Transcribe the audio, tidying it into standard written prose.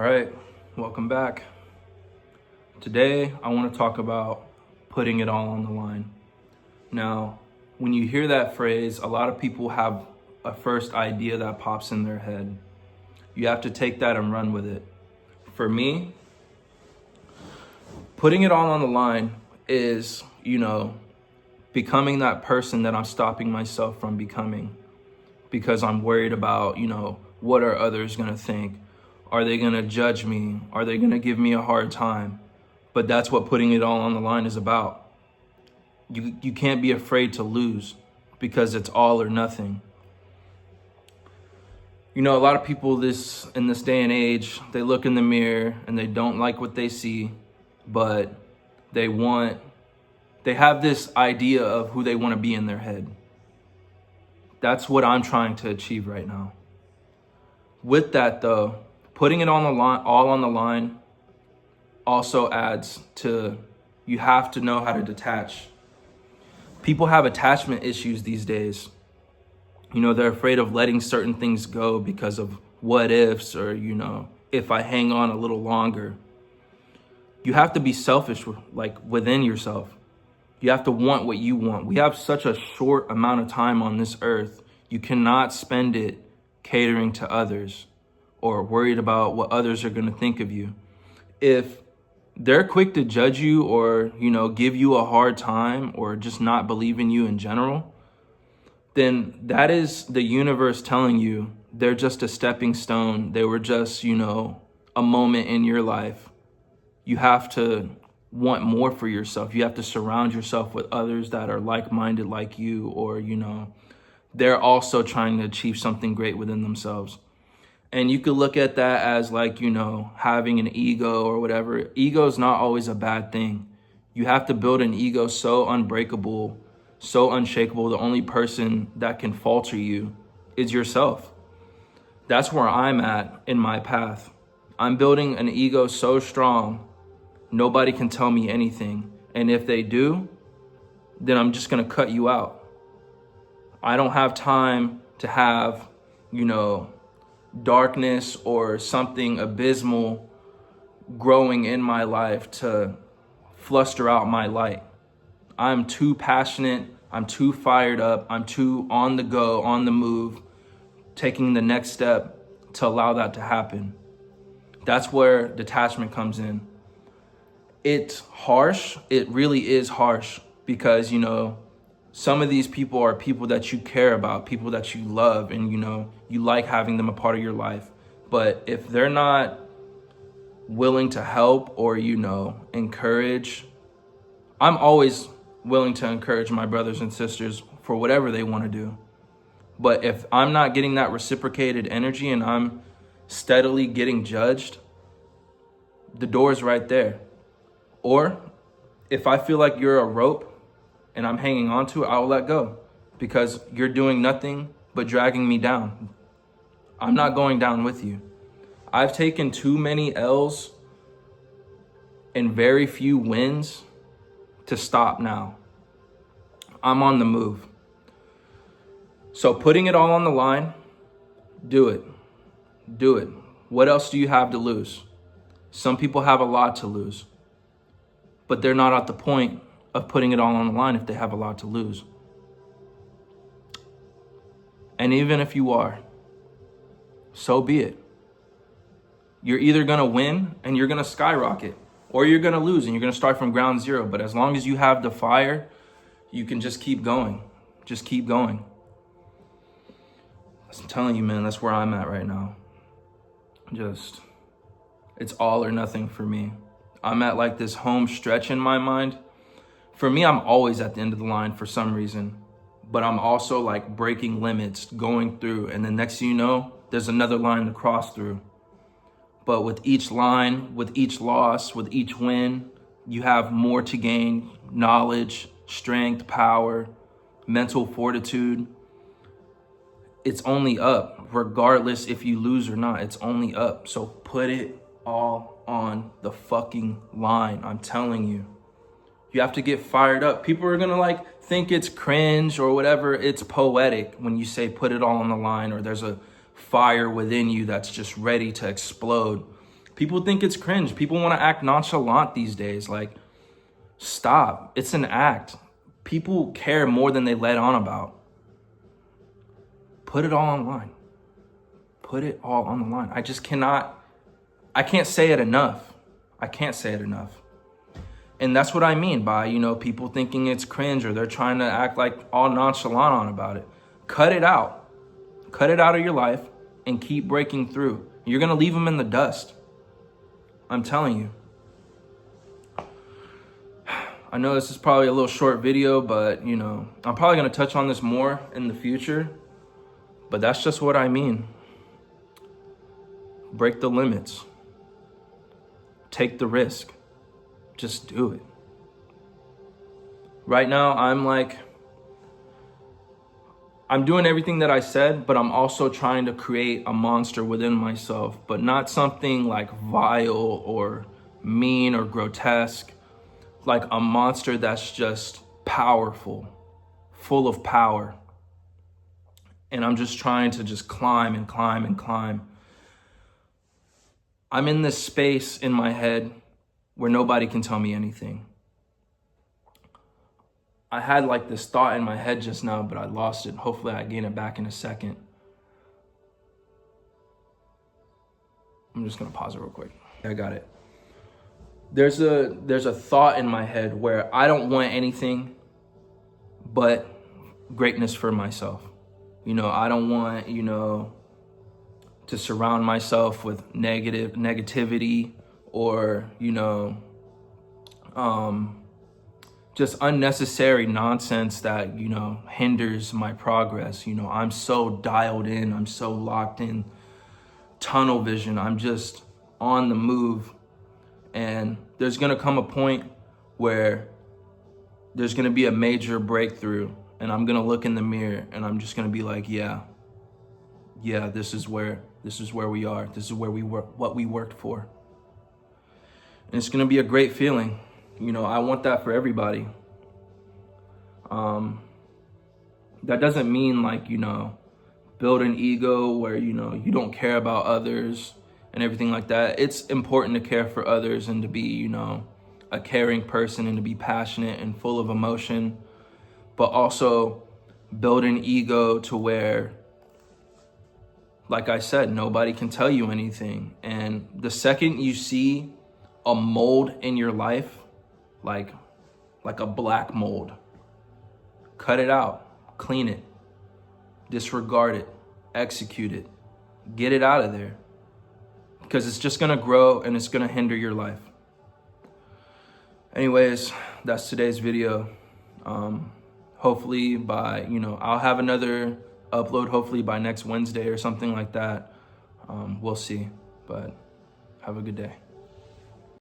All right, welcome back. Today, I want to talk about putting it all on the line. Now, when you hear that phrase, a lot of people have a first idea that pops in their head. You have to take that and run with it. For me, putting it all on the line is, becoming that person that I'm stopping myself from becoming because I'm worried about, what are others going to think? Are they going to judge me? Are they going to give me a hard time? But that's what putting it all on the line is about. You can't be afraid to lose because it's all or nothing. A lot of people in this day and age, they look in the mirror and they don't like what they see, but they have this idea of who they want to be in their head. That's what I'm trying to achieve right now. With that though, putting it on the line, all on the line, also adds to you have to know how to detach. People have attachment issues these days. They're afraid of letting certain things go because of what ifs or, if I hang on a little longer. You have to be selfish, within yourself. You have to want what you want. We have such a short amount of time on this earth. You cannot spend it catering to others or worried about what others are going to think of you. If they're quick to judge you or, give you a hard time or just not believe in you in general, then that is the universe telling you they're just a stepping stone. They were just, a moment in your life. You have to want more for yourself. You have to surround yourself with others that are like-minded like you, or, they're also trying to achieve something great within themselves. And you could look at that as having an ego or whatever. Ego is not always a bad thing. You have to build an ego so unbreakable, so unshakable. The only person that can falter you is yourself. That's where I'm at in my path. I'm building an ego so strong, nobody can tell me anything. And if they do, then I'm just going to cut you out. I don't have time to have, darkness or something abysmal growing in my life to fluster out my light. I'm too passionate. I'm too fired up. I'm too on the go, on the move, taking the next step to allow that to happen. That's where detachment comes in. It's harsh. It really is harsh because, some of these people are people that you care about, people that you love, and, you like having them a part of your life. But if they're not willing to help or, encourage, I'm always willing to encourage my brothers and sisters for whatever they want to do. But if I'm not getting that reciprocated energy and I'm steadily getting judged, the door's right there. Or if I feel like you're a rope and I'm hanging on to it, I'll let go because you're doing nothing but dragging me down. I'm not going down with you. I've taken too many L's and very few wins to stop now. I'm on the move. So putting it all on the line, do it. Do it. What else do you have to lose? Some people have a lot to lose, but they're not at the point of putting it all on the line if they have a lot to lose. And even if you are, so be it. You're either going to win and you're going to skyrocket, or you're going to lose and you're going to start from ground zero. But as long as you have the fire, you can just keep going. Just keep going. I'm telling you, man, that's where I'm at right now. It's all or nothing for me. I'm at this home stretch in my mind. For me, I'm always at the end of the line for some reason, but I'm also breaking limits, going through, and then next thing you know, there's another line to cross through. But with each line, with each loss, with each win, you have more to gain: knowledge, strength, power, mental fortitude. It's only up, regardless if you lose or not. It's only up. So put it all on the fucking line. I'm telling you. You have to get fired up. People are going to think it's cringe or whatever. It's poetic when you say put it all on the line, or there's a fire within you that's just ready to explode. People think it's cringe. People want to act nonchalant these days. Like, stop. It's an act. People care more than they let on about. Put it all online. Put it all on the line. I can't say it enough. I can't say it enough. And that's what I mean by, people thinking it's cringe or they're trying to act like all nonchalant on about it. Cut it out. Cut it out of your life and keep breaking through. You're going to leave them in the dust. I'm telling you. I know this is probably a little short video, but, I'm probably going to touch on this more in the future. But that's just what I mean. Break the limits. Take the risk. Just do it. Right now, I'm doing everything that I said, but I'm also trying to create a monster within myself, but not something like vile or mean or grotesque, like a monster that's just powerful, full of power. And I'm just trying to just climb and climb and climb. I'm in this space in my head where nobody can tell me anything. I had like this thought in my head just now, but I lost it. Hopefully I gain it back in a second. I'm just gonna pause it real quick. I got it. There's a thought in my head where I don't want anything but greatness for myself. I don't want, to surround myself with negativity or, just unnecessary nonsense that, hinders my progress. I'm so dialed in, I'm so locked in, tunnel vision. I'm just on the move. And there's gonna come a point where there's gonna be a major breakthrough and I'm gonna look in the mirror and I'm just gonna be like, yeah, this is where we are. This is where what we worked for. And it's gonna be a great feeling. I want that for everybody. That doesn't mean like, build an ego where, you don't care about others and everything like that. It's important to care for others and to be, a caring person and to be passionate and full of emotion, but also build an ego to where, like I said, nobody can tell you anything. And the second you see a mold in your life, like a black mold, cut it out, clean it, disregard it, execute it, get it out of there, because it's just gonna grow and it's gonna hinder your life. Anyways, that's today's video. Hopefully by, I'll have another upload hopefully by next Wednesday or something like that. We'll see, but have a good day.